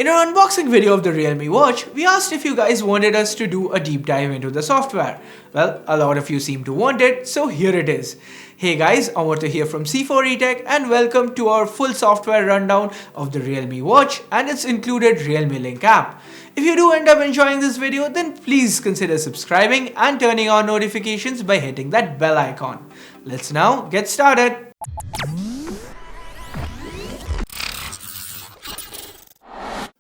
In our unboxing video of the Realme Watch, we asked if you guys wanted us to do a deep dive into the software. Well, a lot of you seem to want it, so here it is. Hey guys, I want to hear from C4eTech and welcome to our full software rundown of the Realme Watch and its included Realme Link app. If you do end up enjoying this video, then please consider subscribing and turning on notifications by hitting that bell icon. Let's now get started.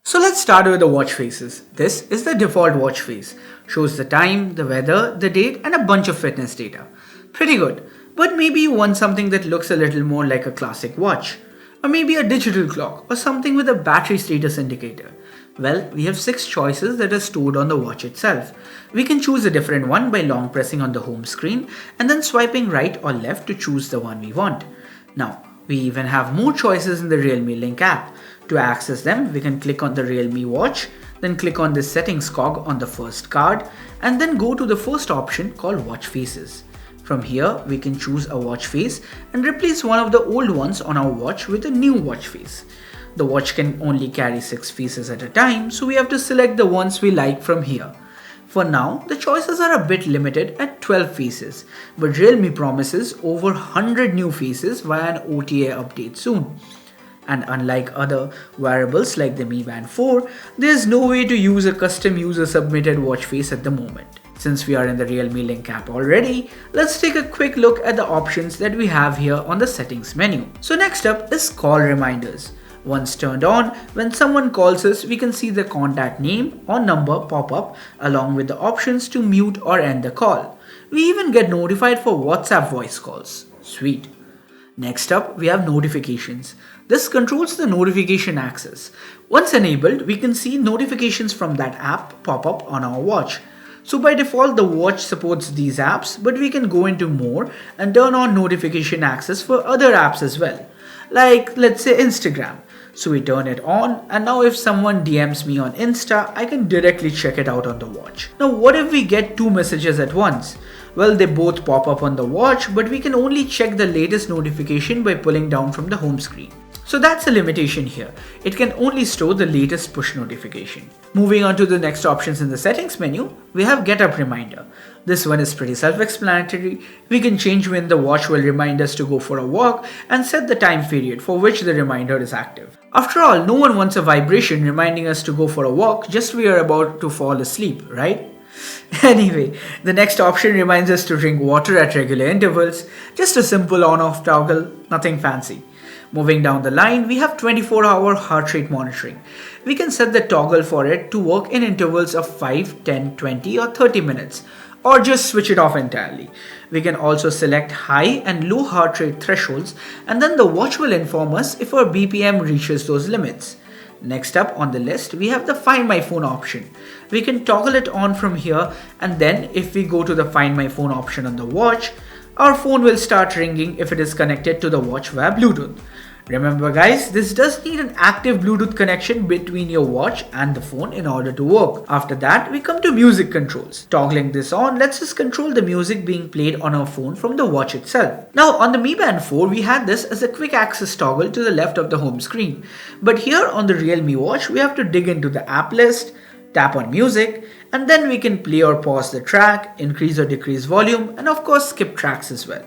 So let's start with the watch faces. This is the default watch face. Shows the time, the weather, the date and a bunch of fitness data. Pretty good. But maybe you want something that looks a little more like a classic watch. Or maybe a digital clock or something with a battery status indicator. Well, we have 6 choices that are stored on the watch itself. We can choose a different one by long pressing on the home screen and then swiping right or left to choose the one we want. Now, we even have more choices in the Realme Link app. To access them, we can click on the Realme Watch, then click on the settings cog on the first card, and then go to the first option called Watch Faces. From here, we can choose a watch face and replace one of the old ones on our watch with a new watch face. The watch can only carry 6 faces at a time, so we have to select the ones we like from here. For now, the choices are a bit limited at 12 faces, but Realme promises over 100 new faces via an OTA update soon. And unlike other wearables like the Mi Band 4, there is no way to use a custom user-submitted watch face at the moment. Since we are in the Realme Link app already, let's take a quick look at the options that we have here on the settings menu. So next up is call reminders. Once turned on, when someone calls us, we can see the contact name or number pop up along with the options to mute or end the call. We even get notified for WhatsApp voice calls. Sweet. Next up, we have notifications. This controls the notification access. Once enabled, we can see notifications from that app pop up on our watch. So by default, the watch supports these apps, but we can go into more and turn on notification access for other apps as well. Like, let's say Instagram. So we turn it on, and now if someone DMs me on Insta, I can directly check it out on the watch. Now what if we get 2 messages at once? Well, they both pop up on the watch, but we can only check the latest notification by pulling down from the home screen. So that's a limitation here. It can only store the latest push notification. Moving on to the next options in the settings menu, we have Get Up Reminder. This one is pretty self-explanatory. We can change when the watch will remind us to go for a walk and set the time period for which the reminder is active. After all, no one wants a vibration reminding us to go for a walk just we are about to fall asleep, right? Anyway, the next option reminds us to drink water at regular intervals. Just a simple on-off toggle, nothing fancy. Moving down the line, we have 24-hour heart rate monitoring. We can set the toggle for it to work in intervals of 5, 10, 20 or 30 minutes, or just switch it off entirely. We can also select high and low heart rate thresholds, and then the watch will inform us if our BPM reaches those limits. Next up on the list, we have the Find My Phone option. We can toggle it on from here, and then if we go to the Find My Phone option on the watch, our phone will start ringing if it is connected to the watch via Bluetooth. Remember guys, this does need an active Bluetooth connection between your watch and the phone in order to work. After that, we come to music controls. Toggling this on lets us control the music being played on our phone from the watch itself. Now on the Mi Band 4, we had this as a quick access toggle to the left of the home screen. But here on the Realme Watch, we have to dig into the app list, tap on music, and then we can play or pause the track, increase or decrease volume, and of course skip tracks as well.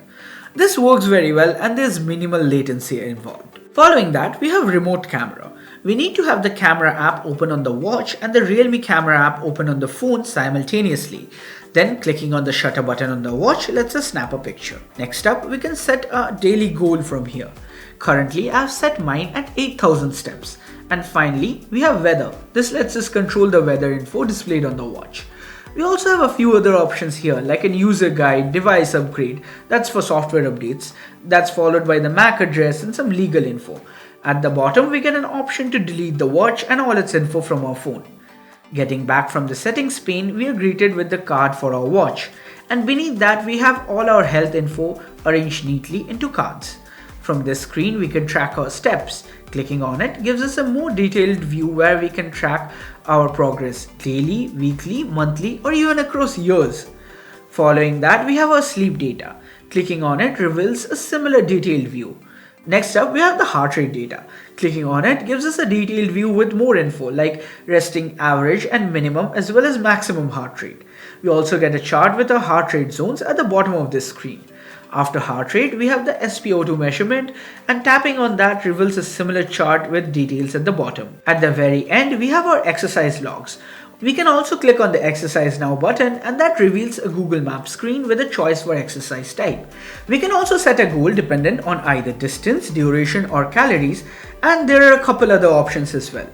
This works very well and there's minimal latency involved. Following that, we have remote camera. We need to have the camera app open on the watch and the Realme camera app open on the phone simultaneously. Then clicking on the shutter button on the watch lets us snap a picture. Next up, we can set a daily goal from here. Currently, I have set mine at 8,000 steps. And finally, we have weather. This lets us control the weather info displayed on the watch. We also have a few other options here like an user guide, device upgrade, that's for software updates, that's followed by the MAC address and some legal info. At the bottom we get an option to delete the watch and all its info from our phone. Getting back from the settings pane, we are greeted with the card for our watch, and beneath that we have all our health info arranged neatly into cards. From this screen we can track our steps. Clicking on it gives us a more detailed view where we can track our progress daily, weekly, monthly or even across years. Following that we have our sleep data. Clicking on it reveals a similar detailed view. Next up, we have the heart rate data. Clicking on it gives us a detailed view with more info like resting average and minimum as well as maximum heart rate. We also get a chart with our heart rate zones at the bottom of this screen. After heart rate, we have the SpO2 measurement, and tapping on that reveals a similar chart with details at the bottom. At the very end, we have our exercise logs. We can also click on the Exercise Now button, and that reveals a Google Maps screen with a choice for exercise type. We can also set a goal dependent on either distance, duration or calories, and there are a couple other options as well.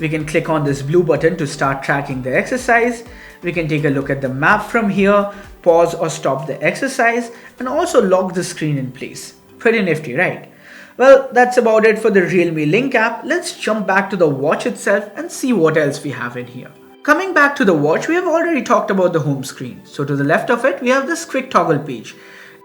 We can click on this blue button to start tracking the exercise. We can take a look at the map from here, pause or stop the exercise, and also lock the screen in place. Pretty nifty, right? Well, that's about it for the Realme Link app. Let's jump back to the watch itself and see what else we have in here. Coming back to the watch, we have already talked about the home screen. So to the left of it, we have this quick toggle page.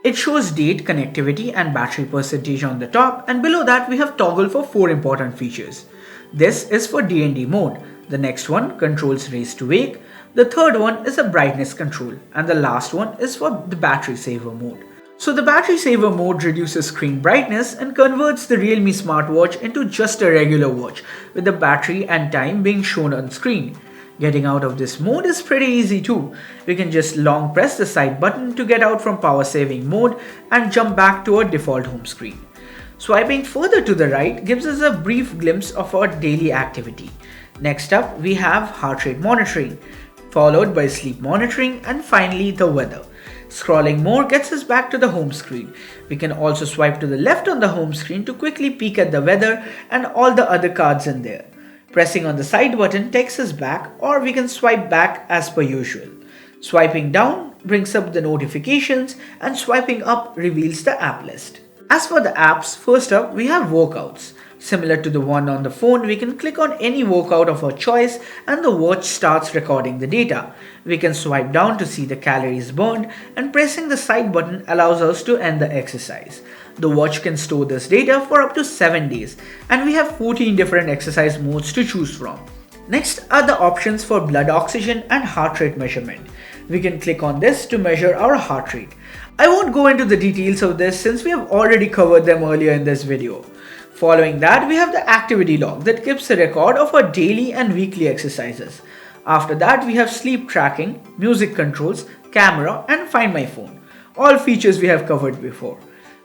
It shows date, connectivity and battery percentage on the top, and below that we have toggle for 4 important features. This is for D&D mode. The next one controls race to wake. The third one is a brightness control, and the last one is for the battery saver mode. So the battery saver mode reduces screen brightness and converts the Realme smartwatch into just a regular watch with the battery and time being shown on screen. Getting out of this mode is pretty easy too. We can just long press the side button to get out from power saving mode and jump back to our default home screen. Swiping further to the right gives us a brief glimpse of our daily activity. Next up, we have heart rate monitoring, followed by sleep monitoring, and finally the weather. Scrolling more gets us back to the home screen. We can also swipe to the left on the home screen to quickly peek at the weather and all the other cards in there. Pressing on the side button takes us back, or we can swipe back as per usual. Swiping down brings up the notifications, and swiping up reveals the app list. As for the apps, first up we have workouts. Similar to the one on the phone, we can click on any workout of our choice and the watch starts recording the data. We can swipe down to see the calories burned, and pressing the side button allows us to end the exercise. The watch can store this data for up to 7 days, and we have 14 different exercise modes to choose from. Next are the options for blood oxygen and heart rate measurement. We can click on this to measure our heart rate. I won't go into the details of this since we have already covered them earlier in this video. Following that, we have the activity log that keeps a record of our daily and weekly exercises. After that, we have sleep tracking, music controls, camera, and Find My Phone. All features we have covered before.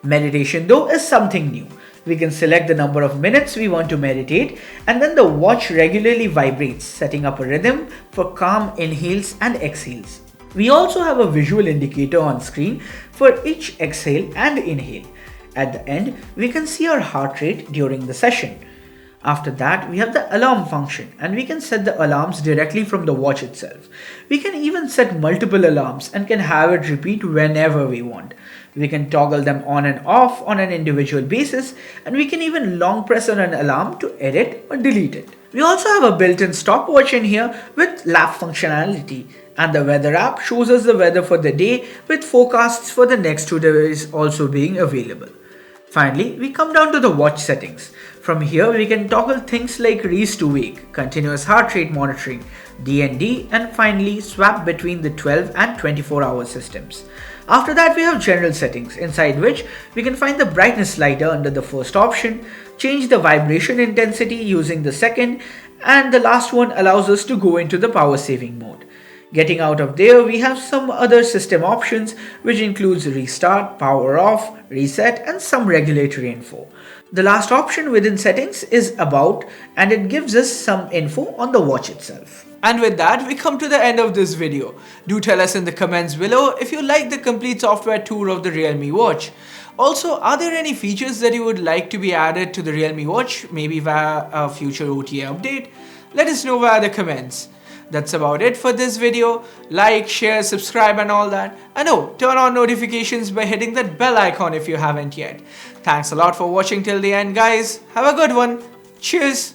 Meditation though is something new. We can select the number of minutes we want to meditate, and then the watch regularly vibrates, setting up a rhythm for calm inhales and exhales. We also have a visual indicator on screen for each exhale and inhale. At the end, we can see our heart rate during the session. After that, we have the alarm function, and we can set the alarms directly from the watch itself. We can even set multiple alarms and can have it repeat whenever we want. We can toggle them on and off on an individual basis, and we can even long press on an alarm to edit or delete it. We also have a built-in stopwatch in here with lap functionality, and the weather app shows us the weather for the day with forecasts for the next 2 days also being available. Finally, we come down to the watch settings. From here, we can toggle things like race to wake, continuous heart rate monitoring, D&D, and finally swap between the 12 and 24-hour systems. After that, we have general settings, inside which we can find the brightness slider under the first option, change the vibration intensity using the second, and the last one allows us to go into the power saving mode. Getting out of there, we have some other system options which includes restart, power off, reset, and some regulatory info. The last option within settings is about, and it gives us some info on the watch itself. And with that, we come to the end of this video. Do tell us in the comments below if you like the complete software tour of the Realme Watch. Also, are there any features that you would like to be added to the Realme Watch, maybe via a future OTA update? Let us know via the comments. That's about it for this video. Like, share, subscribe and all that. And oh, turn on notifications by hitting that bell icon if you haven't yet. Thanks a lot for watching till the end, guys. Have a good one. Cheers.